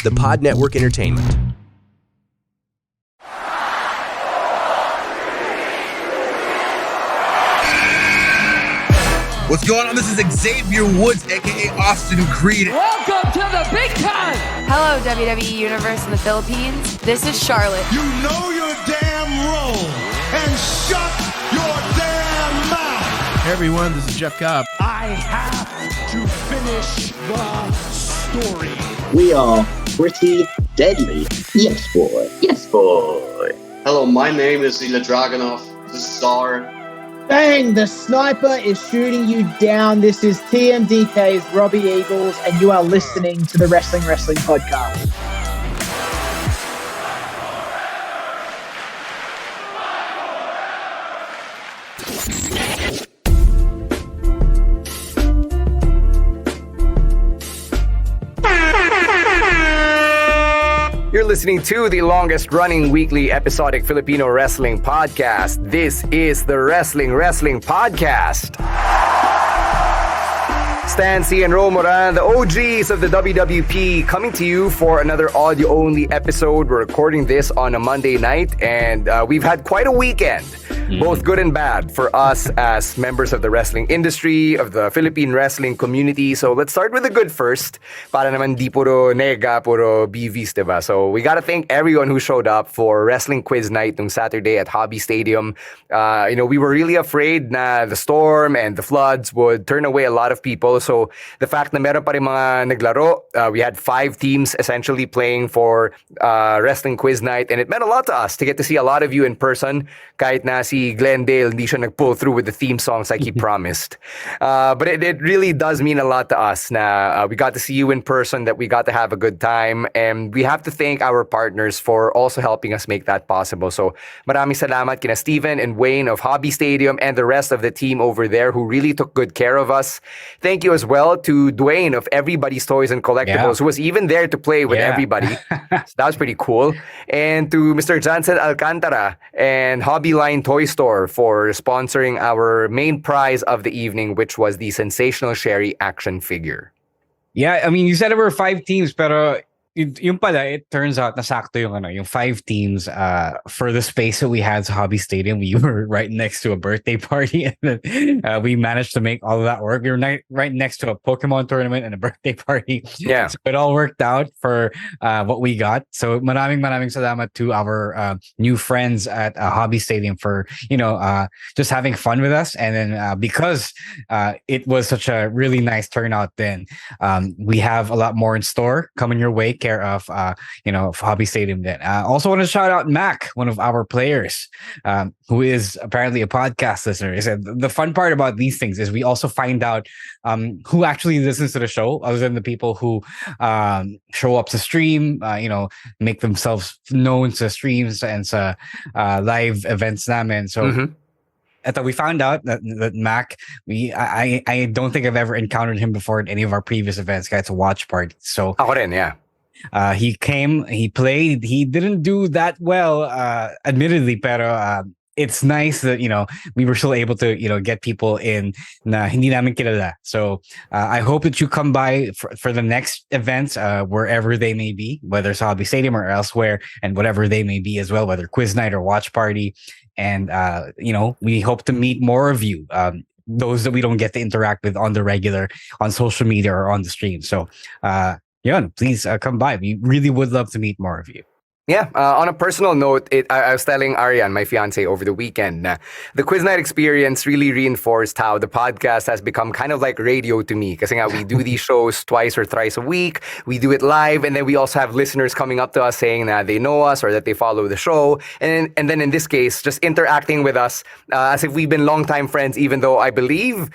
the Pod Network Entertainment. What's going on? This is Xavier Woods, a.k.a. Austin Creed. Welcome to the big time! Hello, WWE Universe in the Philippines. This is Charlotte. You know your damn role and shut your damn mouth. Hey everyone, this is Jeff Cobb. I have to finish the story. We are pretty deadly. Yes, boy. Yes, boy. Hello, my name is Ilya Dragunov, the Star. Bang! The sniper is shooting you down. This is TMDK's Robbie Eagles, and you are listening to the Wrestling Podcast. You're listening to the longest-running weekly episodic Filipino wrestling podcast. This is the Wrestling Podcast. Stan C and Ro Moran, the OGs of the WWP, coming to you for another audio-only episode. We're recording this on a Monday night, and we've had quite a weekend. Both good and bad for us as members of the wrestling industry, of the Philippine wrestling community. So let's start with the good first. Para naman di puro nega, puro BVs, diba? So we gotta thank everyone who showed up for Wrestling Quiz Night on Saturday at Hobby Stadium. We were really afraid na the storm and the floods would turn away a lot of people. So the fact na meron pa rin mga naglaro, we had 5 teams essentially playing for Wrestling Quiz Night. And it meant a lot to us to get to see a lot of you in person. Kahit na si Glendale hindi siya nag-pull through with the theme songs like he promised. But it really does mean a lot to us na we got to see you in person, that we got to have a good time. And we have to thank our partners for also helping us make that possible. So maraming salamat kina Steven and Wayne of Hobby Stadium and the rest of the team over there who really took good care of us. Thank you as well to Dwayne of Everybody's Toys and Collectibles, who was even there to play with everybody. So that was pretty cool. And to Mr. Jansen Alcantara and Hobby Line Toy Store for sponsoring our main prize of the evening, which was the Sensational Sherry action figure. Yeah, I mean, you said there were 5 teams, pero yung pala, it turns out nasakto yung 5 teams for the space that we had at Hobby Stadium. We were right next to a birthday party, and then, we managed to make all of that work. We were right next to a Pokemon tournament and a birthday party. Yeah, so it all worked out for what we got. So maraming salamat to our new friends at Hobby Stadium for just having fun with us. And then because it was such a really nice turnout, then we have a lot more in store coming your way. Care of Hobby Stadium. Then also want to shout out Mac, one of our players, who is apparently a podcast listener. He said the fun part about these things is we also find out who actually listens to the show, other than the people who show up to stream, make themselves known to streams and live events namin. So we found out that Mac, I don't think I've ever encountered him before at any of our previous events. It's a watch party. So Ako rin, yeah. He came, he played, he didn't do that well, admittedly, pero it's nice that, we were still able to, get people in na hindi namin kilala. So I hope that you come by for the next events, wherever they may be, whether it's Hobby Stadium or elsewhere, and whatever they may be as well, whether quiz night or watch party. And, we hope to meet more of you. Those that we don't get to interact with on the regular, on social media or on the stream. So, please come by. We really would love to meet more of you. Yeah, on a personal note, I was telling Arian, my fiance, over the weekend, the quiz night experience really reinforced how the podcast has become kind of like radio to me. Kasi nga, we do these shows twice or thrice a week. We do it live, and then we also have listeners coming up to us saying that they know us or that they follow the show. And then in this case, just interacting with us as if we've been longtime friends, even though I believe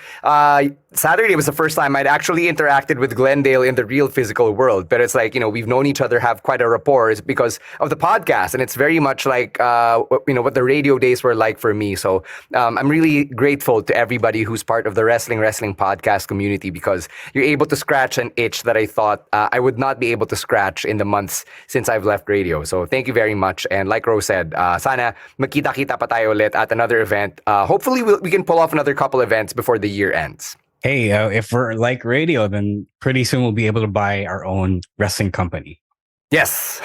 Saturday was the first time I'd actually interacted with Glendale in the real physical world. But it's like, we've known each other, have quite a rapport because of the podcast. And it's very much like, what the radio days were like for me. So I'm really grateful to everybody who's part of the Wrestling podcast community, because you're able to scratch an itch that I thought I would not be able to scratch in the months since I've left radio. So thank you very much. And like Rose said, sana magkita-kita pa tayo ulit at another event. Hopefully we can pull off another couple events before the year ends. Hey, if we're like radio, then pretty soon we'll be able to buy our own wrestling company. Yes.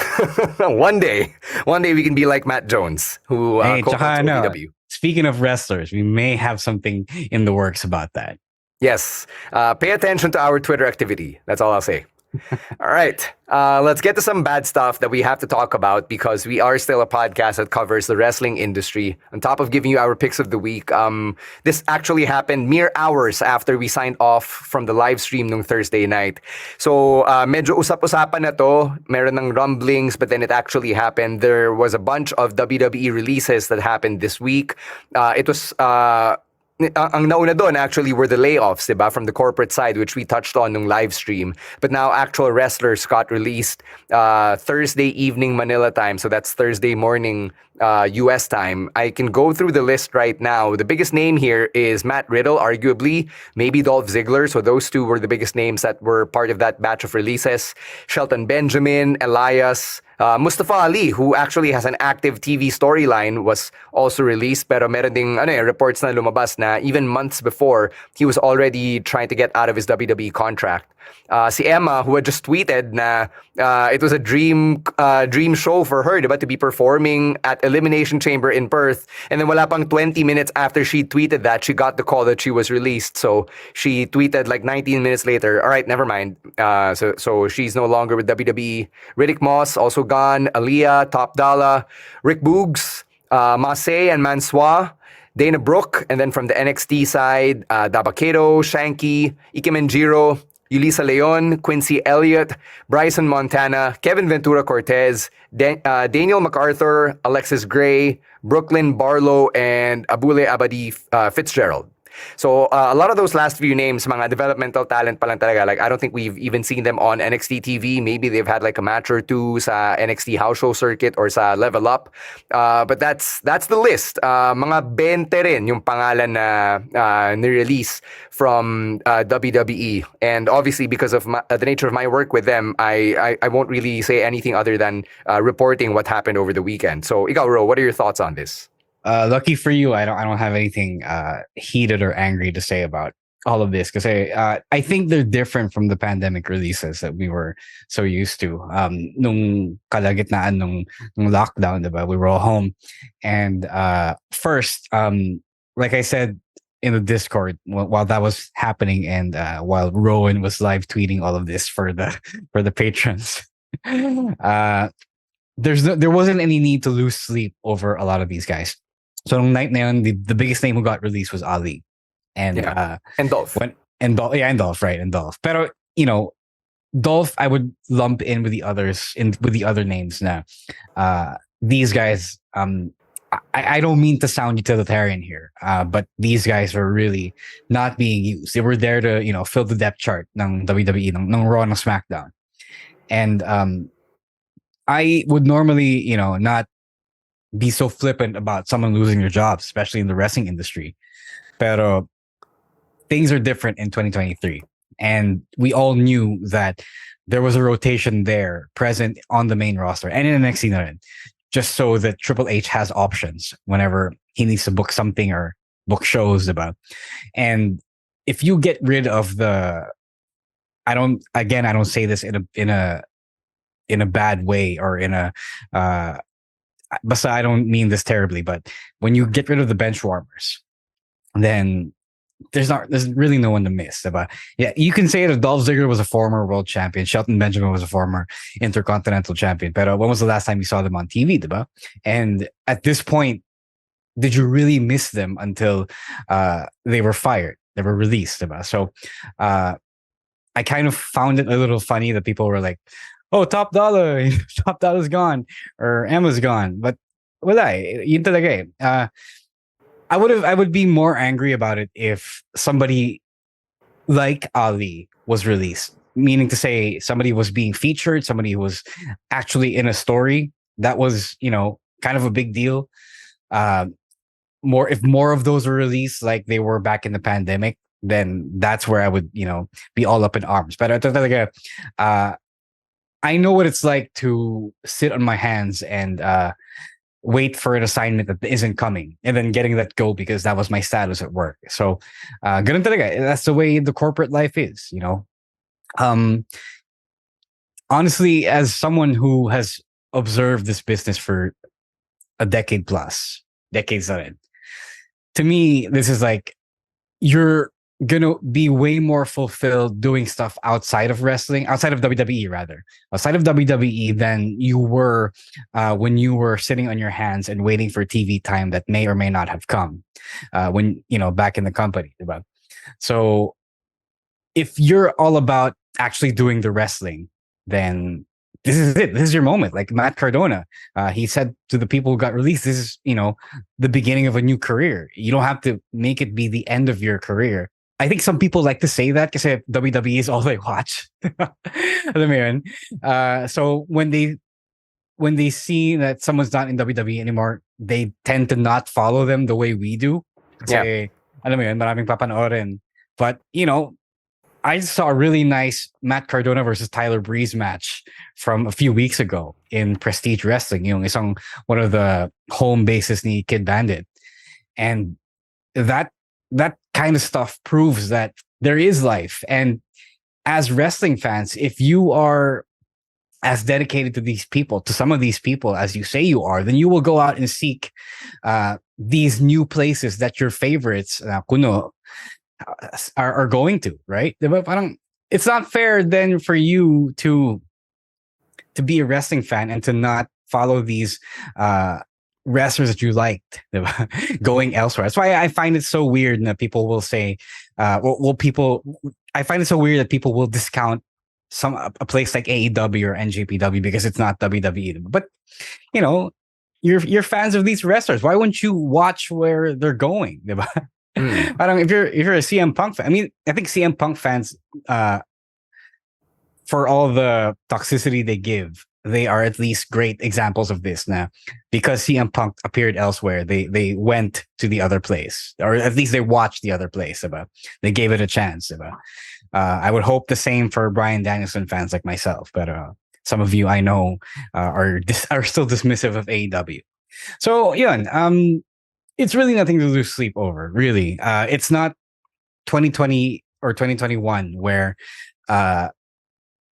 One day we can be like Matt Jones, who Hey, co-owns tsaka ano, OVW. speaking of wrestlers, we may have something in the works about that. Yes. Pay attention to our Twitter activity. That's all I'll say. All right. Let's get to some bad stuff that we have to talk about because we are still a podcast that covers the wrestling industry. On top of giving you our picks of the week, this actually happened mere hours after we signed off from the live stream nung Thursday night. So, medyo usap-usapan na to. Meron ng rumblings, but then it actually happened. There was a bunch of WWE releases that happened this week. It was... ang nauna doon actually were the layoffs, diba, from the corporate side, which we touched on nung live stream. But now actual wrestlers got released Thursday evening Manila time. So that's Thursday morning US time. I can go through the list right now. The biggest name here is Matt Riddle, arguably, maybe Dolph Ziggler. So those two were the biggest names that were part of that batch of releases. Shelton Benjamin, Elias, Mustafa Ali, who actually has an active TV storyline, was also released. Pero meron ding reports na lumabas na even months before, he was already trying to get out of his WWE contract. Si Emma, who had just tweeted na it was a dream show for her, diba, to be performing at Elimination Chamber in Perth. And then wala pang 20 minutes after she tweeted that, she got the call that she was released. So she tweeted like 19 minutes later, all right, never mind. So she's no longer with WWE. Riddick Moss also gone. Aaliyah, Top Dollar, Rick Boogs, Masay and Mansois, Dana Brooke, and then from the NXT side, Dabakero, Shanky, Ike Menjiro, Yulisa Leon, Quincy Elliott, Bryson Montana, Kevin Ventura Cortez, Daniel MacArthur, Alexis Gray, Brooklyn Barlow, and Abule Abadi Fitzgerald. So a lot of those last few names, mga developmental talent pa lang talaga. Like, I don't think we've even seen them on NXT TV. Maybe they've had like a match or two sa NXT house show circuit or sa Level Up. But that's the list. Mga 20 rin yung pangalan na ni-release from WWE. And obviously, because of the nature of my work with them, I won't really say anything other than reporting what happened over the weekend. So, ikaw, Ro, what are your thoughts on this? Lucky for you, I don't have anything heated or angry to say about all of this because I think they're different from the pandemic releases that we were so used to. Nung kalagitnaan nung lockdown, diba? We were all home, and first, like I said in the Discord while that was happening, and while Rowen was live tweeting all of this for the patrons. There wasn't any need to lose sleep over a lot of these guys. So nung night na yun, the biggest name who got released was Ali. And Dolph. And Dolph, right, and Dolph. Pero, Dolph, I would lump in with the others, with the other names na. These guys, I don't mean to sound utilitarian here, but these guys were really not being used. They were there to, fill the depth chart ng WWE, ng Raw and SmackDown. And I would normally, not be so flippant about someone losing their jobs, especially in the wrestling industry. Pero things are different in 2023. And we all knew that there was a rotation there present on the main roster and in NXT na rin, just so that Triple H has options whenever he needs to book something or book shows about. And if you get rid of I don't say this in a bad way or in a basta, I don't mean this terribly, but when you get rid of the bench warmers, then there's really no one to miss. Diba? Yeah, you can say that Dolph Ziggler was a former world champion, Shelton Benjamin was a former intercontinental champion, but when was the last time you saw them on TV? Diba? And at this point, did you really miss them until they were fired? They were released. Diba? So I kind of found it a little funny that people were like, oh, Top Dollar's gone, or Emma's gone. But wala yun talaga eh. I would be more angry about it if somebody like Ali was released. Meaning to say somebody was being featured, somebody who was actually in a story. That was, kind of a big deal. If more of those were released like they were back in the pandemic, then that's where I would, be all up in arms. But ito talaga, I know what it's like to sit on my hands and wait for an assignment that isn't coming and then getting let go because that was my status at work. So, ganun talaga. That's the way the corporate life is, On honestly, as someone who has observed this business for a decade plus, decades on it, to me, this is like you're gonna be way more fulfilled doing stuff outside of wrestling, outside of WWE rather, outside of WWE than you were when you were sitting on your hands and waiting for TV time that may or may not have come when back in the company. Diba? So if you're all about actually doing the wrestling, then this is it. This is your moment. Like Matt Cardona, he said to the people who got released, this is, the beginning of a new career. You don't have to make it be the end of your career. I think some people like to say that because WWE is all they watch. Alam mo yun? So when they see that someone's not in WWE anymore, they tend to not follow them the way we do. Kasi, alam mo yun, maraming papanoorin. But, I saw a really nice Matt Cardona versus Tyler Breeze match from a few weeks ago in Prestige Wrestling. Yung isang one of the home bases ni Kid Bandit. And that kind of stuff proves that there is life. And as wrestling fans, if you are as dedicated to these people, to some of these people as you say you are, then you will go out and seek these new places that your favorites are going to, right? It's not fair then for you to be a wrestling fan and to not follow these wrestlers that you liked going elsewhere. That's why I find it so weird that people will say, I find it so weird that people will discount a place like AEW or NJPW because it's not WWE. But you're fans of these wrestlers. Why wouldn't you watch where they're going? Parang if you're a CM Punk fan, I mean, I think CM Punk fans, for all the toxicity they give, they are at least great examples of this now. Because CM Punk appeared elsewhere, they went to the other place, or at least they watched the other place. They gave it a chance. I would hope the same for Bryan Danielson fans like myself, but some of you I know are still dismissive of AEW. So yun, it's really nothing to lose sleep over. Really, it's not 2020 or 2021 where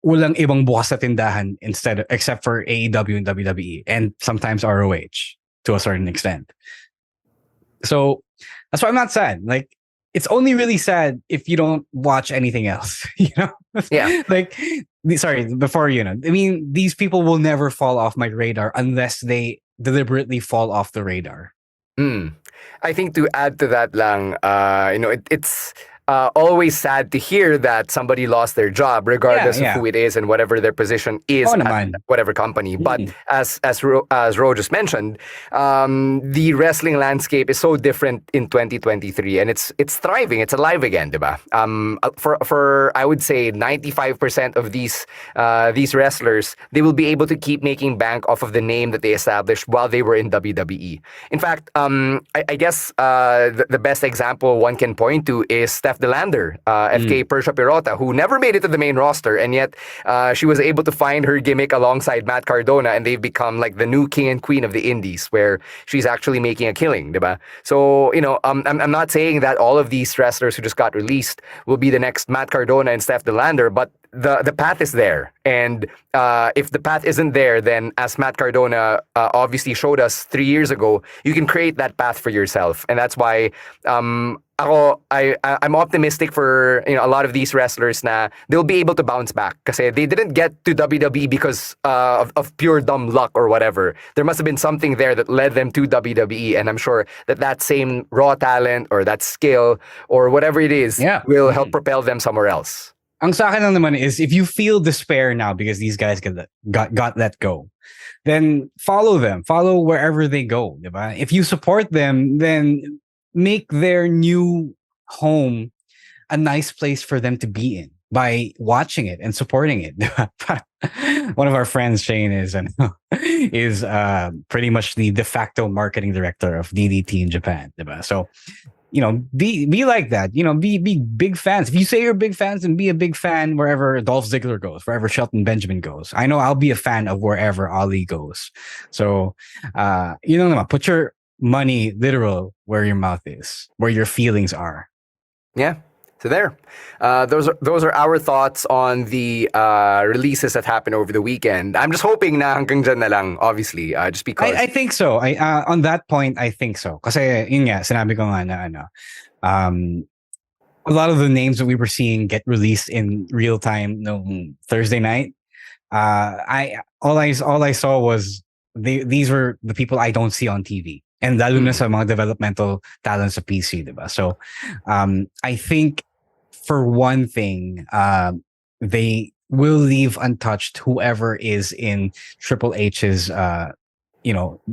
walang ibang bukas sa tindahan except for AEW and WWE and sometimes ROH to a certain extent. So that's why I'm not sad. Like, it's only really sad if you don't watch anything else, Yeah. Before, I mean, these people will never fall off my radar unless they deliberately fall off the radar. I think to add to that lang, it's always sad to hear that somebody lost their job, regardless of who it is and whatever their position is at whatever company. But as Ro just mentioned, the wrestling landscape is so different in 2023, and it's thriving. It's alive again, diba? For I would say 95% of these wrestlers, they will be able to keep making bank off of the name that they established while they were in WWE. In fact, I guess the best example one can point to is Steph Delander, FK Persha Pirota, who never made it to the main roster, and yet she was able to find her gimmick alongside Matt Cardona, and they've become like the new king and queen of the indies, where she's actually making a killing, diba? So, I'm not saying that all of these wrestlers who just got released will be the next Matt Cardona and Steph Delander, but the path is there. And if the path isn't there, then as Matt Cardona obviously showed us 3 years ago, you can create that path for yourself. And that's why I'm optimistic for a lot of these wrestlers na they'll be able to bounce back kasi they didn't get to WWE because of pure dumb luck or whatever. There must have been something there that led them to WWE, and I'm sure that same raw talent or that skill or whatever it is will help propel them somewhere else. Ang sa akin lang naman is, if you feel despair now because these guys got let go, then follow them. Follow wherever they go. Diba? If you support them, then make their new home a nice place for them to be in by watching it and supporting it. One of our friends, Shane, is pretty much the de facto marketing director of DDT in Japan. Diba? So, be like that. Be big fans. If you say you're big fans, and be a big fan wherever Dolph Ziggler goes, wherever Shelton Benjamin goes. I know I'll be a fan of wherever Ali goes. So, put your money literal where your mouth is, where your feelings are. Yeah. So there, those are our thoughts on the releases that happened over the weekend. I'm just hoping na hanggang dyan na lang, obviously, just because. I think so. On that point, I think so. Kasi yun nga, sinabi ko nga na a lot of the names that we were seeing get released in real time no Thursday night. All I saw was these were the people I don't see on TV. And lalo na sa mga developmental talents sa PC, diba? So I think for one thing, they will leave untouched whoever is in Triple H's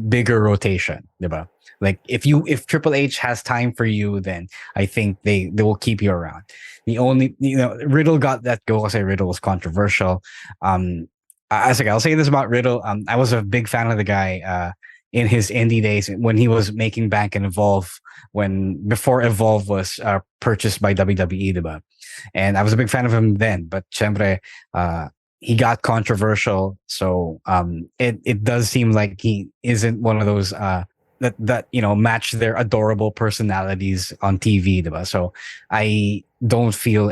bigger rotation, diba? Like if Triple H has time for you, then I think they will keep you around. The only Riddle got that go because Riddle was controversial. I'll say this about Riddle. I was a big fan of the guy in his indie days when he was making bank and Evolve before Evolve was purchased by WWE, diba? And I was a big fan of him then, but syempre, he got controversial. So it does seem like he isn't one of those that match their adorable personalities on TV, diba? So I don't feel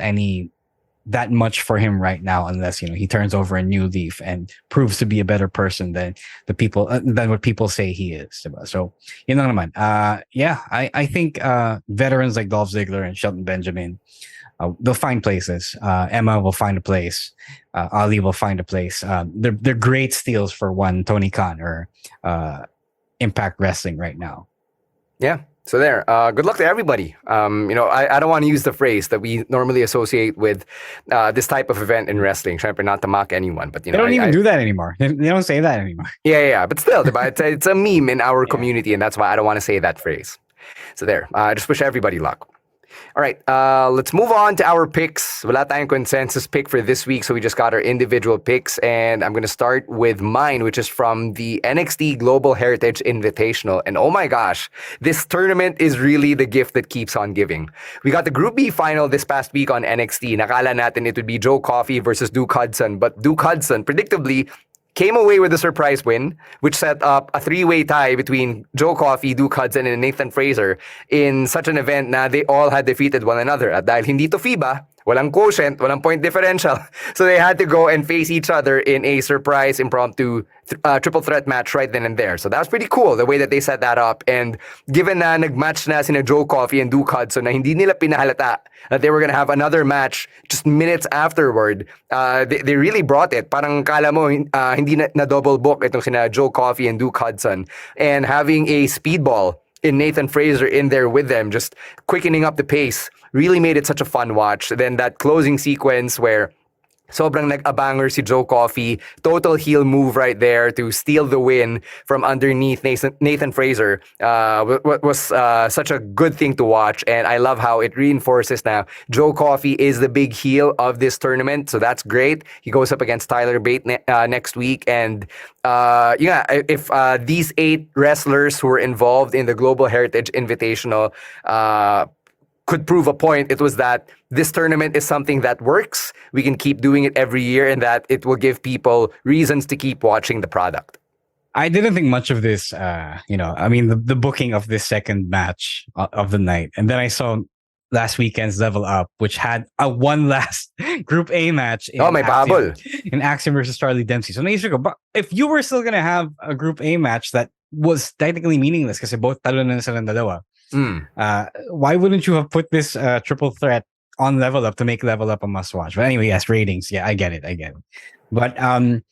that much for him right now unless he turns over a new leaf and proves to be a better person than what people say he is, diba? So yun lang naman. I think veterans like Dolph Ziggler and Shelton Benjamin, they'll find places. Emma will find a place. Ali will find a place. They're great steals for one Tony Khan or Impact Wrestling right now. Yeah. So there. Good luck to everybody. I don't want to use the phrase that we normally associate with this type of event in wrestling. Trying not to mock anyone, but they don't even do that anymore. They don't say that anymore. Yeah. But still, it's a meme in our community, and that's why I don't want to say that phrase. So there. I just wish everybody luck. All right, let's move on to our picks. Wala tayong consensus pick for this week, so we just got our individual picks. And I'm going to start with mine, which is from the NXT Global Heritage Invitational. And oh my gosh, this tournament is really the gift that keeps on giving. We got the Group B final this past week on NXT. Nakala natin it would be Joe Coffey versus Duke Hudson. But Duke Hudson, predictably, came away with a surprise win, which set up a three-way tie between Joe Coffey, Duke Hudson, and Nathan Frazer in such an event na they all had defeated one another. At dahil hindi to FIBA, walang quotient, walang point differential. So they had to go and face each other in a surprise impromptu triple threat match right then and there. So that was pretty cool, the way that they set that up. And given na nagmatch na sina Joe Coffey and Duke Hudson na hindi nila pinahalata that they were gonna have another match just minutes afterward, they really brought it. Parang kala mo hindi na double book itong sina Joe Coffey and Duke Hudson. And having a speedball in Nathan Frazer in there with them, just quickening up the pace, really made it such a fun watch. Then that closing sequence where sobrang nag-abanger si Joe Coffey, total heel move right there to steal the win from underneath Nathan Frazer was such a good thing to watch. And I love how it reinforces now Joe Coffey is the big heel of this tournament. So that's great. He goes up against Tyler Bate next week. And if these 8 wrestlers who were involved in the Global Heritage Invitational could prove a point, it was that this tournament is something that works. We can keep doing it every year, and that it will give people reasons to keep watching the product. I didn't think much of this, the booking of this second match of the night. And then I saw last weekend's Level Up, which had one last Group A match in Axiom versus Charlie Dempsey. So naisip ko, but if you were still going to have a Group A match that was technically meaningless kasi both talo na silang dalawa, why wouldn't you have put this triple threat on Level Up to make Level Up a must-watch? But anyway, yes, ratings. Yeah, I get it. But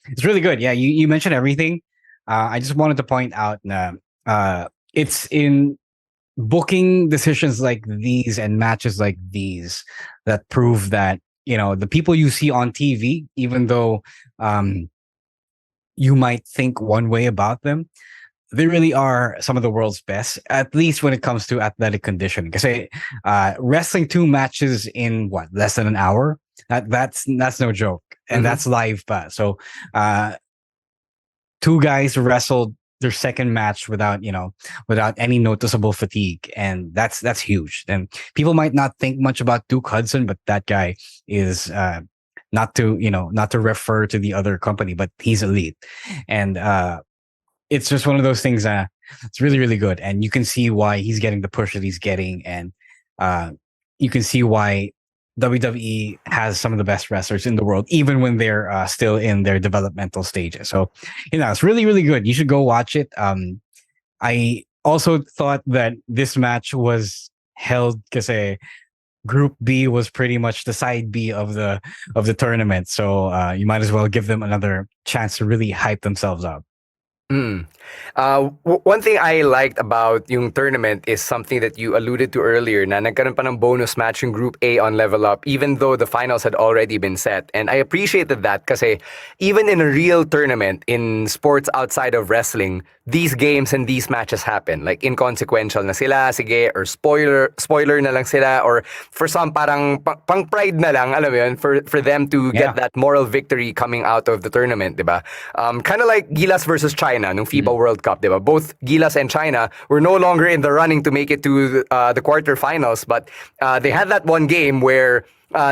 it's really good. Yeah, you mentioned everything. I just wanted to point out it's in booking decisions like these and matches like these that prove that, the people you see on TV, even though you might think one way about them, they really are some of the world's best, at least when it comes to athletic conditioning. Because wrestling 2 matches in less than an hour, that's no joke, and that's live. So 2 guys wrestled their second match without any noticeable fatigue, and that's huge. And people might not think much about Duke Hudson, but that guy is not to refer to the other company, but he's elite. And it's just one of those things. It's really, really good, and you can see why he's getting the push that he's getting, and you can see why WWE has some of the best wrestlers in the world, even when they're still in their developmental stages. So, it's really, really good. You should go watch it. I also thought that this match was held because Group B was pretty much the side B of the tournament. So you might as well give them another chance to really hype themselves up. One thing I liked about yung tournament is something that you alluded to earlier na nagkaroon pa ng bonus match yung Group A on Level Up even though the finals had already been set. And I appreciated that kasi even in a real tournament in sports outside of wrestling, these games and these matches happen. Like inconsequential na sila, sige, or spoiler na lang sila, or for some parang pang pride na lang, alam mo yun, for them to get that moral victory coming out of the tournament, diba? Kind of like Gilas versus China nung FIBA World Cup, diba? Both Gilas and China were no longer in the running to make it to the quarterfinals, but they had that one game where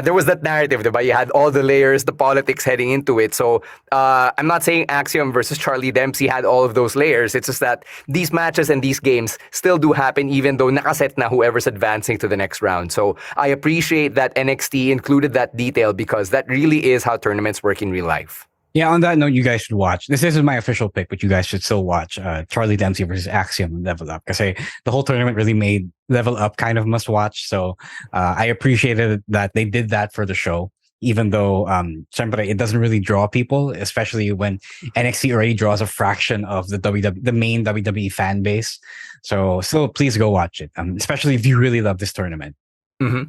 there was that narrative, diba? You had all the layers, the politics heading into it. So I'm not saying Axiom versus Charlie Dempsey had all of those layers. It's just that these matches and these games still do happen even though nakaset na whoever's advancing to the next round. So I appreciate that NXT included that detail because that really is how tournaments work in real life. Yeah, on that note, you guys should watch. This isn't my official pick, but you guys should still watch Charlie Dempsey versus Axiom and Level Up. Because the whole tournament really made Level Up kind of must watch. So I appreciated that they did that for the show, even though it doesn't really draw people, especially when NXT already draws a fraction of the main WWE fan base. So still, please go watch it, especially if you really love this tournament. Mm-hmm.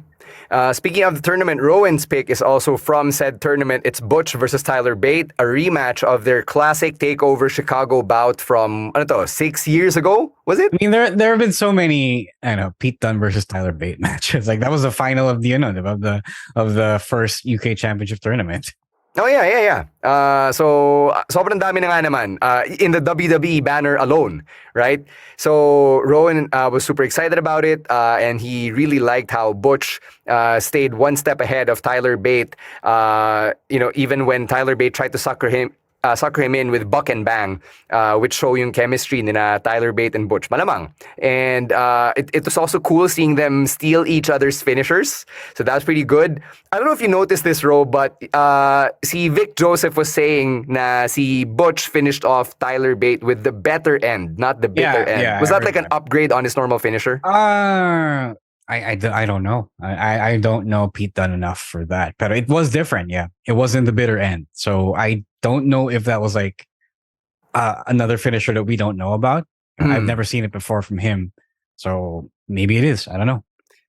Speaking of the tournament, Rowen's pick is also from said tournament. It's Butch versus Tyler Bate, a rematch of their classic TakeOver Chicago bout from 6 years ago. Was it? I mean, there have been so many, Pete Dunne versus Tyler Bate matches. Like that was the final of the first UK Championship tournament. Oh, yeah. So, sobrang dami na nga naman in the WWE banner alone, right? So, Rowen was super excited about it and he really liked how Butch stayed one step ahead of Tyler Bate, even when Tyler Bate tried to sucker him in with Buck and Bang, which show yung chemistry nina Tyler Bate and Butch. Malamang. And it was also cool seeing them steal each other's finishers. So that's pretty good. I don't know if you noticed this, Ro, but si Vic Joseph was saying na si Butch finished off Tyler Bate with the better end, not the bitter end. Yeah, was that like an upgrade on his normal finisher? I don't know. I don't know Pete Dunne enough for that. But it was different, yeah. It wasn't the bitter end. So I don't know if that was like another finisher that we don't know about. I've never seen it before from him. So maybe it is. I don't know.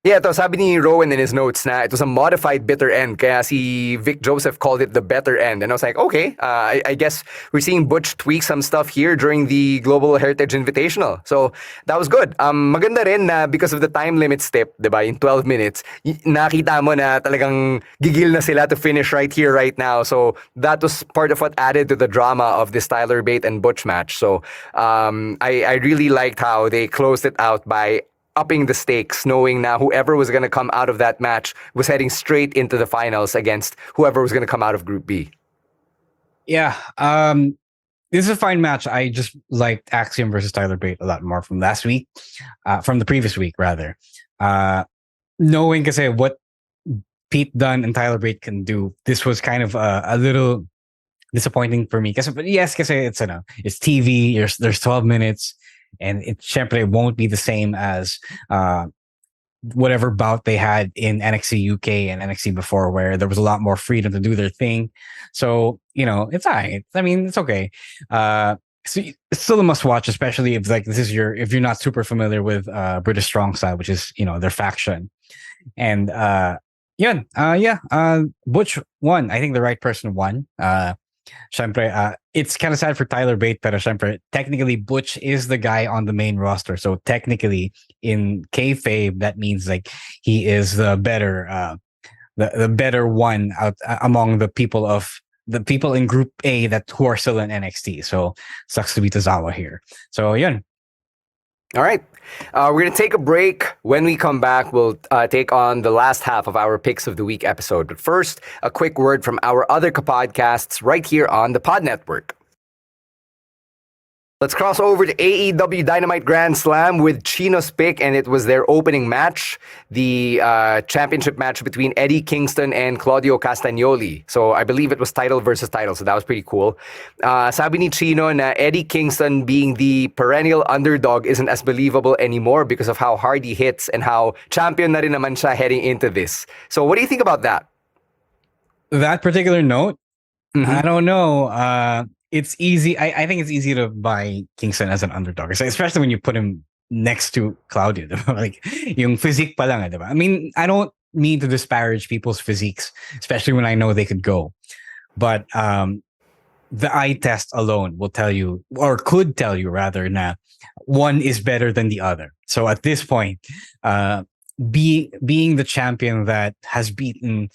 Yeah, ito sabi ni Rowen in his notes na it was a modified bitter end kaya si Vic Joseph called it the better end. And I was like, okay, I guess we're seeing Butch tweak some stuff here during the Global Heritage Invitational. So that was good. Maganda rin na because of the time limit step, diba, in 12 minutes, nakita mo na talagang gigil na sila to finish right here, right now. So that was part of what added to the drama of this Tyler Bate and Butch match. So I really liked how they closed it out by upping the stakes, knowing now whoever was going to come out of that match was heading straight into the finals against whoever was going to come out of Group B. Yeah, this is a fine match. I just liked Axiom versus Tyler Bate a lot more from last week, from the previous week rather. Knowing kasi what Pete Dunne and Tyler Bate can do, this was kind of a little disappointing for me. But yes, kasi it's TV. There's 12 minutes. And it syempre won't be the same as whatever bout they had in NXT UK and NXT before, where there was a lot more freedom to do their thing. So, it's all right. I mean, it's okay. So it's still a must watch, especially if if you're not super familiar with British Strong Style, which is, their faction. And Butch won. I think the right person won. Syempre, it's kind of sad for Tyler Bate, pero syempre, technically Butch is the guy on the main roster. So technically, in kayfabe, that means like he is the better, the better one out among the people in Group A who are still in NXT. So sucks to be Tozawa here. So yun. All right. We're going to take a break. When we come back, we'll take on the last half of our Picks of the Week episode. But first, a quick word from our other podcasts right here on the Pod Network. Let's cross over to AEW Dynamite Grand Slam with Chino's pick, and it was their opening match, the championship match between Eddie Kingston and Claudio Castagnoli. So I believe it was title versus title, so that was pretty cool. Sabi ni Chino na Eddie Kingston being the perennial underdog isn't as believable anymore because of how hard he hits and how champion na rin naman siya heading into this. So what do you think about that? That particular note, I don't know. It's easy. I think it's easy to buy Kingston as an underdog, especially when you put him next to Claudio. Like, yung physique pa lang, diba? I mean, I don't mean to disparage people's physiques, especially when I know they could go. But the eye test alone will tell you, or could tell you rather, na one is better than the other. So at this point, being the champion that has beaten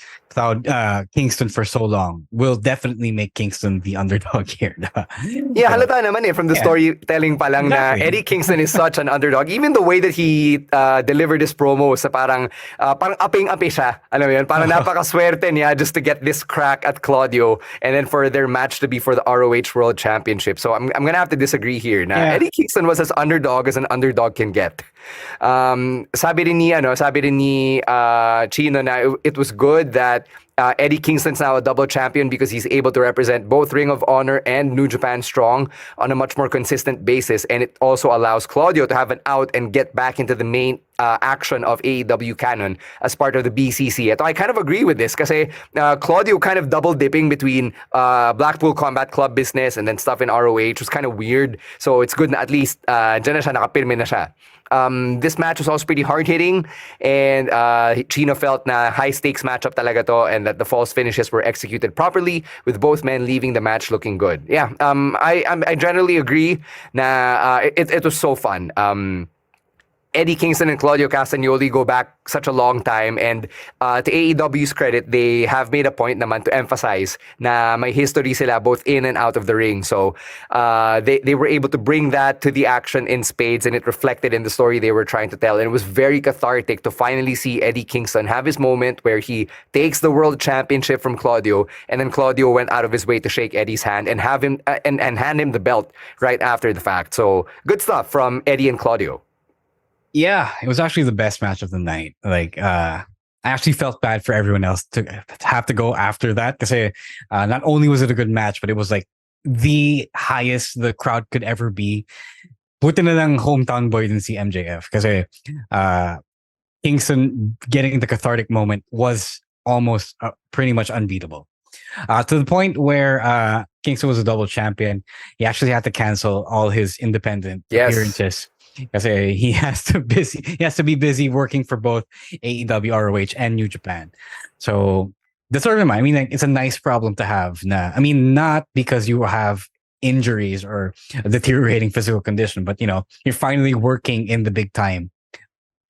Kingston for so long will definitely make Kingston the underdog here. Yeah, halata naman from the storytelling pa lang na Eddie Kingston is such an underdog. Even the way that he delivered his promo sa parang aping-api siya. Alam mo yun? Parang napakaswerte niya just to get this crack at Claudio and then for their match to be for the ROH World Championship. So I'm gonna have to disagree here. Na Eddie Kingston was as underdog as an underdog can get. Sabi rin ni Chino na it was good that Eddie Kingston's now a double champion because he's able to represent both Ring of Honor and New Japan Strong on a much more consistent basis, and it also allows Claudio to have an out and get back into the main action of AEW canon as part of the BCC. I kind of agree with this kasi Claudio kind of double dipping between Blackpool Combat Club business and then stuff in ROH was kind of weird. So it's good na at least dyan na siya, nakapirme na siya. This match was also pretty hard-hitting, and Chino felt na high-stakes matchup talaga to, and that the false finishes were executed properly, with both men leaving the match looking good. Yeah, I generally agree na it was so fun. Eddie Kingston and Claudio Castagnoli go back such a long time, and to AEW's credit, they have made a point naman to emphasize na may history sila both in and out of the ring. So they were able to bring that to the action in spades, and it reflected in the story they were trying to tell. And it was very cathartic to finally see Eddie Kingston have his moment where he takes the world championship from Claudio, and then Claudio went out of his way to shake Eddie's hand and have him and hand him the belt right after the fact. So good stuff from Eddie and Claudio. Yeah, it was actually the best match of the night. Like, I actually felt bad for everyone else to have to go after that because not only was it a good match, but it was like the highest the crowd could ever be. Buti na lang hometown boy din si MJF kasi Kingston getting the cathartic moment was almost pretty much unbeatable. To the point where Kingston was a double champion, he actually had to cancel all his independent appearances. Kasi he has to be busy working for both AEW, ROH, and New Japan. So that's sort of I mean, like, it's a nice problem to have. I mean, not because you have injuries or a deteriorating physical condition, but you're finally working in the big time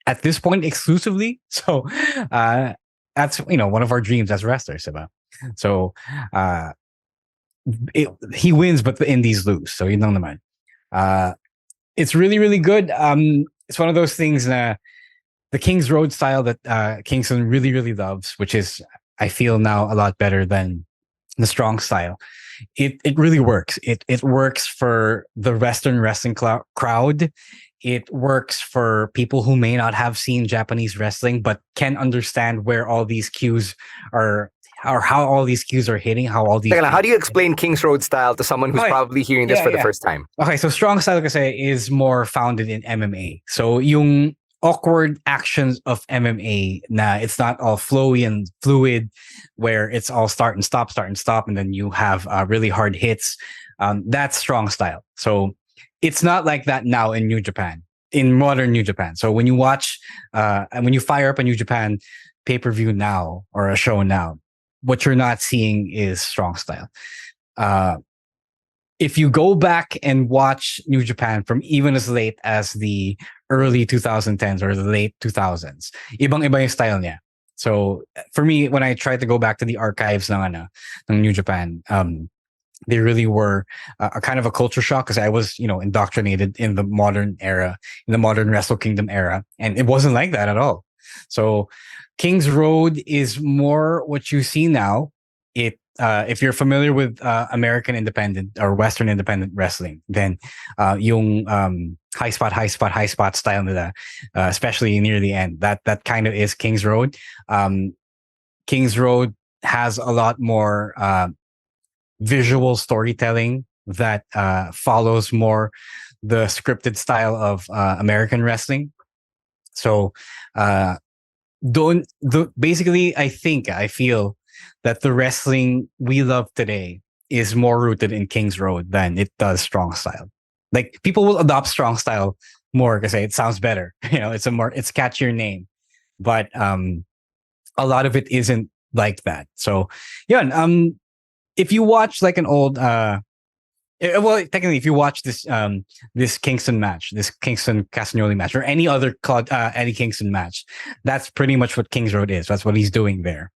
at this point exclusively. So that's one of our dreams as wrestlers, diba? So he wins, but the indies lose. So naman. It's really, really good. It's one of those things, the King's Road style that Kingston really, really loves, which is, I feel now, a lot better than the Strong style. It really works. It works for the Western wrestling crowd. It works for people who may not have seen Japanese wrestling, but can understand where all these cues are, or how all these cues are hitting, how all these... How do you explain King's Road style to someone who's probably hearing this for the first time? Okay, so Strong style kasi is more founded in MMA. So yung awkward actions of MMA, it's not all flowy and fluid, where it's all start and stop, and then you have really hard hits. That's Strong style. So it's not like that now in New Japan, in modern New Japan. So when you watch, and when you fire up a New Japan pay-per-view now, or a show now, what you're not seeing is Strong style. If you go back and watch New Japan from even as late as the early 2010s or the late 2000s, ibang-iba yung style niya. So for me, when I tried to go back to the archives ng New Japan, they really were a kind of a culture shock because I was, indoctrinated in the modern era, in the modern Wrestle Kingdom era, and it wasn't like that at all. So King's Road is more what you see now. It if you're familiar with American independent or Western independent wrestling, then yung high spot style nila, especially near the end, that kind of is King's Road. King's Road has a lot more visual storytelling that follows more the scripted style of American wrestling. So basically, I feel that the wrestling we love today is more rooted in King's Road than it does strong style. Like, people will adopt strong style more because it sounds better. It's it's catchier name, but a lot of it isn't like that. So yeah, if you watch like an old technically, if you watch this Kingston match, this Kingston Castagnoli match, or any other Eddie Kingston match, that's pretty much what King's Road is. That's what he's doing there.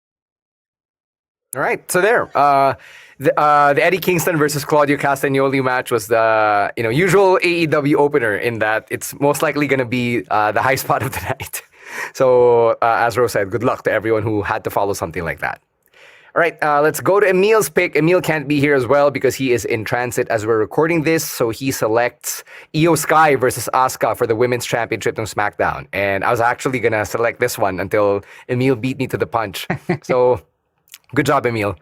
All right, so there, the Eddie Kingston versus Claudio Castagnoli match was the usual AEW opener in that it's most likely going to be the high spot of the night. So as Rose said, good luck to everyone who had to follow something like that. All right, let's go to Emil's pick. Emil can't be here as well because he is in transit as we're recording this. So he selects Io Sky versus Asuka for the Women's Championship on SmackDown. And I was actually going to select this one until Emil beat me to the punch. So good job, Emil.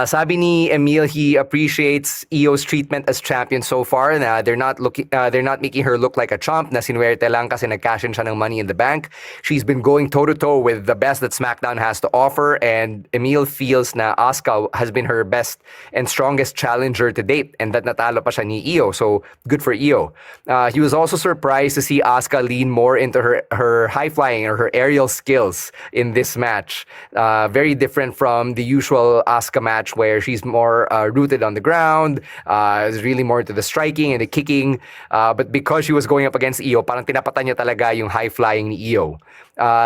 Sabi ni Emil, he appreciates Io's treatment as champion so far. Na they're not making her look like a chump. Na sinuwerte lang kasi nag-cash in siya ng Money in the Bank. She's been going toe-to-toe with the best that SmackDown has to offer. And Emil feels na Asuka has been her best and strongest challenger to date. And that natalo pa siya ni Io. So good for Io. He was also surprised to see Asuka lean more into her high-flying or her aerial skills in this match. Very different from the usual Asuka match where she's more rooted on the ground, is really more into the striking and the kicking. But because she was going up against Io, parang tinapatan niya talaga yung high-flying ni Io.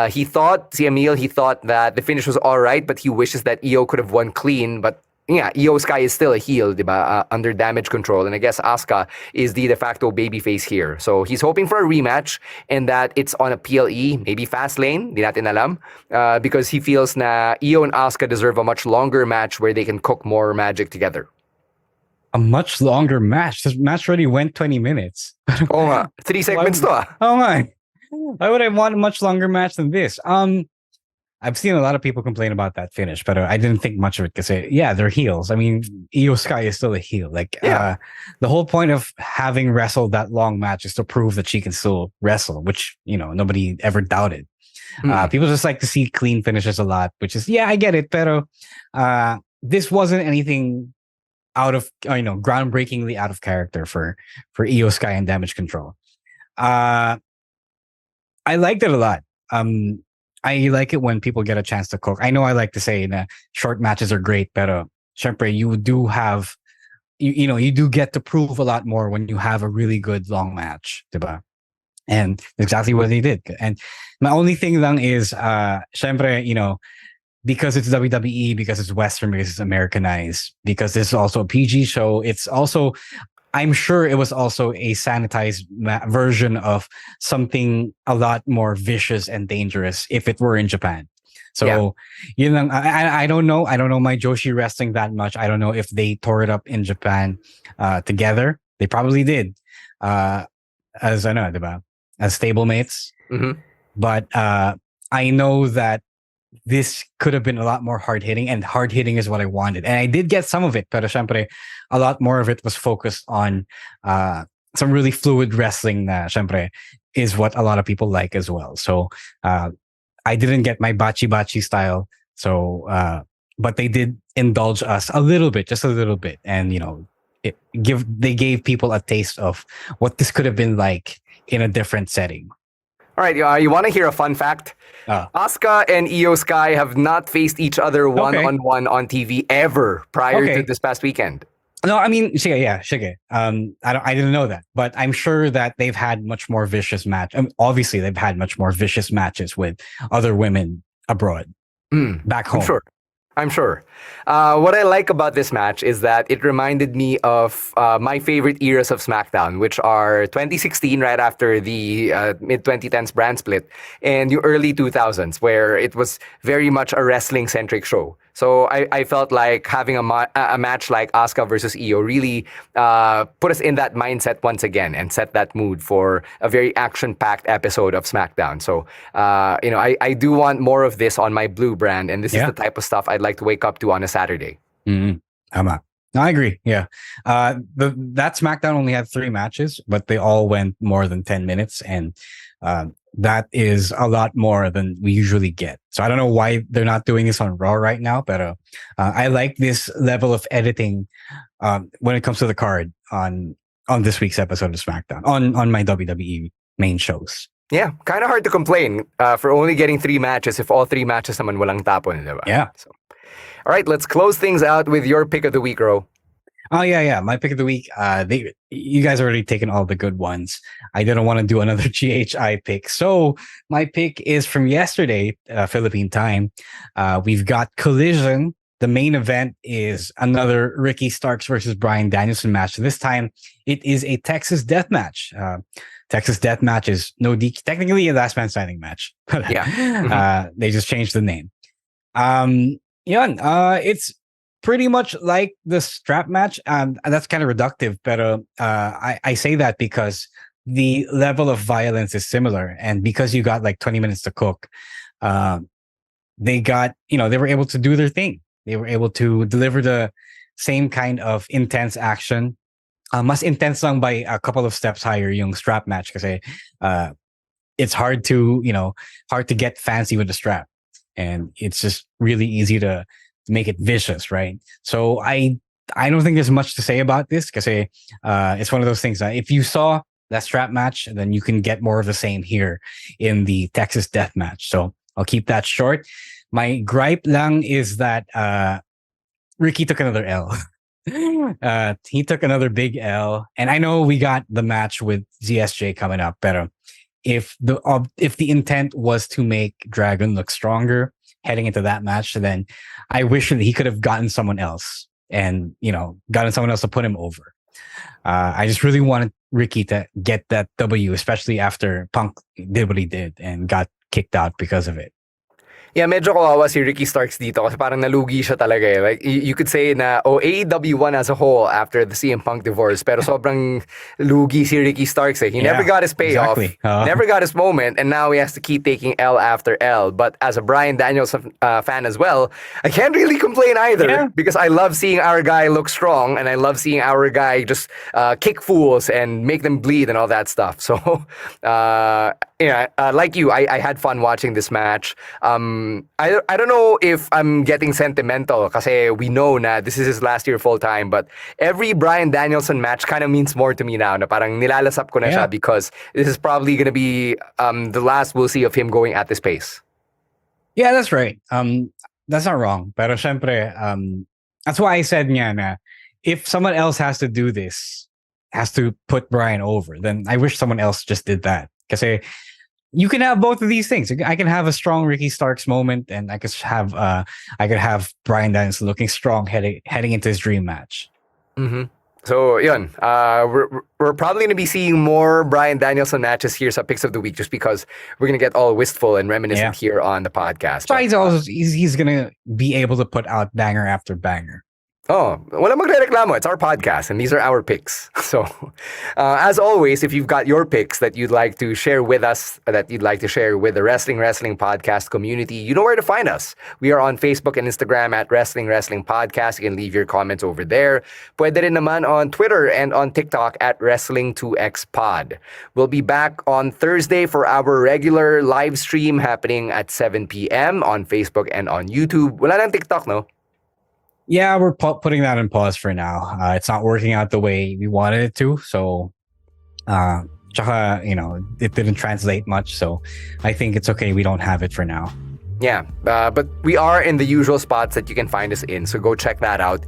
He thought that the finish was all right, but he wishes that Io could have won clean. But yeah, Io Sky is still a heel, diba? Under Damage Control. And I guess Asuka is the de facto babyface here. So he's hoping for a rematch and that it's on a PLE, maybe Fastlane, di natin alam. Because he feels na Io and Asuka deserve a much longer match where they can cook more magic together. A much longer match? This match already went 20 minutes. Oh nga. 3 segments to ah. Oh my. Why would I want a much longer match than this? I've seen a lot of people complain about that finish, but I didn't think much of it because, yeah, they're heels. I mean, Io Sky is still a heel. Like, the whole point of having wrestled that long match is to prove that she can still wrestle, which, nobody ever doubted. People just like to see clean finishes a lot, which is, yeah, I get it. Pero this wasn't anything out of, groundbreakingly out of character for Io Sky and Damage Control. I liked it a lot. I like it when people get a chance to cook. I know I like to say that short matches are great, but syempre, you do have, you do get to prove a lot more when you have a really good long match, diba? And exactly what they did. And my only thing lang is, syempre, because it's WWE, because it's Western, because it's Americanized, because this is also a PG show, it's also, I'm sure it was also a sanitized version of something a lot more vicious and dangerous if it were in Japan. So, I don't know. I don't know my Joshi wrestling that much. I don't know if they tore it up in Japan together. They probably did. As stablemates. Mm-hmm. But I know that this could have been a lot more hard-hitting, and hard-hitting is what I wanted. And I did get some of it, pero syempre, a lot more of it was focused on some really fluid wrestling na syempre is what a lot of people like as well. So I didn't get my bachi style. So but they did indulge us a little bit, just a little bit. And they gave people a taste of what this could have been like in a different setting. All right, you want to hear a fun fact? Asuka and Io Sky have not faced each other one-on-one on TV ever prior to this past weekend. No, I mean, shige. I didn't know that, but I'm sure that they've had much more vicious obviously, they've had much more vicious matches with other women abroad, back home. I'm sure. What I like about this match is that it reminded me of my favorite eras of SmackDown, which are 2016, right after the mid-2010s brand split, and the early 2000s, where it was very much a wrestling-centric show. So I felt like having a match like Asuka versus Io really put us in that mindset once again and set that mood for a very action-packed episode of SmackDown. So, I do want more of this on my blue brand, and this is the type of stuff I'd like to wake up to on a Saturday. Tama. No, I agree. Yeah. That SmackDown only had 3 matches, but they all went more than 10 minutes. And that is a lot more than we usually get. So I don't know why they're not doing this on Raw right now, but I like this level of editing when it comes to the card on this week's episode of SmackDown, on my WWE main shows. Yeah, kind of hard to complain for only getting 3 matches if all 3 matches naman walang tapon, diba? Yeah. So, all right, let's close things out with your pick of the week, Ro. Oh, yeah. My pick of the week, you guys already taken all the good ones. I didn't want to do another GHI pick. So my pick is from yesterday, Philippine time. We've got Collision. The main event is another Ricky Starks versus Bryan Danielson match. This time, it is a Texas Death Match. Texas Death Match is no DQ, technically a last man standing match. Yeah. They just changed the name. It's pretty much like the strap match. That's kind of reductive, but I say that because the level of violence is similar, and because you got like 20 minutes to cook, they were able to do their thing. They were able to deliver the same kind of intense action. Mas intense lang by a couple of steps higher yung strap match kasi it's hard to get fancy with the strap, and it's just really easy to make it vicious, right? So I don't think there's much to say about this kasi it's one of those things that if you saw that strap match, then you can get more of the same here in the Texas Death Match. So I'll keep that short. My gripe lang is that Ricky took another L. He took another big L, and I know we got the match with ZSJ coming up, but if the intent was to make Dragon look stronger heading into that match, then I wish that he could have gotten someone else and gotten someone else to put him over. I just really wanted Ricky to get that W, especially after Punk did what he did and got kicked out because of it. Yeah, medyo kawawa si Ricky Starks dito kasi parang nalugi siya talaga eh. Like, you could say na, AEW won as a whole after the CM Punk divorce, pero sobrang lugi si Ricky Starks eh. He never got his payoff, never got his moment, and now he has to keep taking L after L. But as a Bryan Danielson fan as well, I can't really complain either because I love seeing our guy look strong, and I love seeing our guy just kick fools and make them bleed and all that stuff. So, like you, I had fun watching this match. I don't know if I'm getting sentimental kasi we know na this is his last year full time, but every Bryan Danielson match kind of means more to me now na parang nilalasap ko na siya because this is probably going to be the last we'll see of him going at this pace. Yeah, that's right. That's not wrong. Pero syempre, that's why I said nga na if someone else has to do this, has to put Bryan over, then I wish someone else just did that. Kasi you can have both of these things. I can have a strong Ricky Starks moment, and I could have Bryan Danielson looking strong heading into his dream match. Mm-hmm. So, yun. We're probably going to be seeing more Bryan Danielson matches here sa Picks of the Week just because we're going to get all wistful and reminiscent here on the podcast. So he's going to be able to put out banger after banger. Oh, wala magrereklamo. It's our podcast, and these are our picks. So, as always, if you've got your picks that you'd like to share with us, that you'd like to share with the Wrestling Podcast community, you know where to find us. We are on Facebook and Instagram at Wrestling Podcast. You can leave your comments over there. Pwede rin naman on Twitter and on TikTok at Wrestling2XPod. We'll be back on Thursday for our regular live stream happening at 7 p.m. on Facebook and on YouTube. Wala nang TikTok, no? Yeah, we're putting that in pause for now. It's not working out the way we wanted it to. So, it didn't translate much. So I think it's okay. We don't have it for now. Yeah, but we are in the usual spots that you can find us in. So go check that out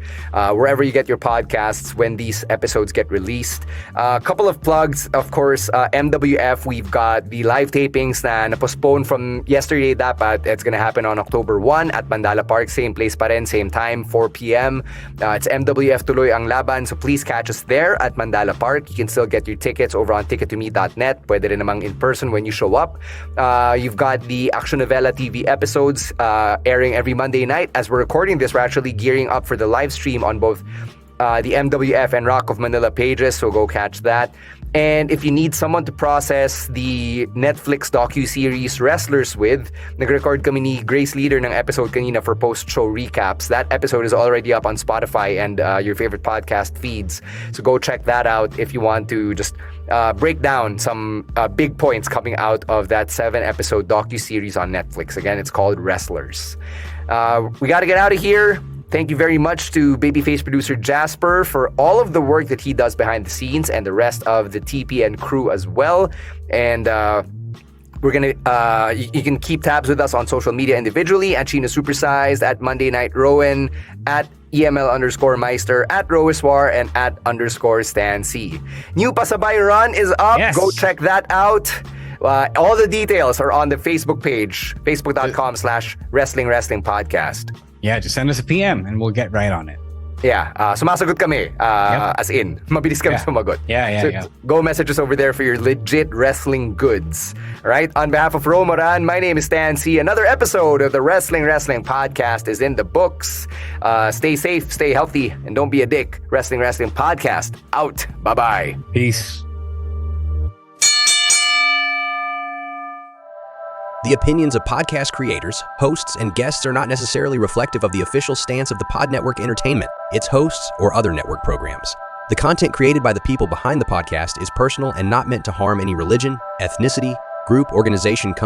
wherever you get your podcasts when these episodes get released. A couple of plugs, of course, MWF, we've got the live tapings na postponed from yesterday dapat. It's going to happen on October 1 at Mandala Park. Same place pa rin, same time, 4 p.m. It's MWF tuloy ang laban. So please catch us there at Mandala Park. You can still get your tickets over on tickettome.net. Pwede rin namang in person when you show up. You've got the Action Novela TV episode episodes airing every Monday night. As we're recording this, we're actually gearing up for the live stream on both the MWF and Rock of Manila pages, so go catch that. And if you need someone to process the Netflix docu-series Wrestlers with, nag-record kami ni Grace Leader ng episode kanina for post-show recaps. That episode is already up on Spotify and your favorite podcast feeds. So go check that out if you want to just break down some big points coming out of that 7-episode docu-series on Netflix. Again, it's called Wrestlers. We got to get out of here. Thank you very much to Babyface producer Jasper for all of the work that he does behind the scenes and the rest of the TPN crew as well. And we're going to, you can keep tabs with us on social media individually at Chino Supersized, at Monday Night Rowen, at EML_Meister, at Rowiswar, and at _Stan C. New Pasabay Run is up. Yes. Go check that out. All the details are on the Facebook page, facebook.com/Wrestling Podcast. Yeah, just send us a PM and we'll get right on it. Yeah, sumasagot kami. As in, mabilis kami sumagot. Yeah. Go message us over there for your legit wrestling goods. All right, on behalf of Romoran, my name is Stan C. Another episode of the Wrestling Podcast is in the books. Stay safe, stay healthy, and don't be a dick. Wrestling Podcast out. Bye-bye. Peace. The opinions of podcast creators, hosts, and guests are not necessarily reflective of the official stance of the Pod Network Entertainment, its hosts, or other network programs. The content created by the people behind the podcast is personal and not meant to harm any religion, ethnicity, group, organization, company,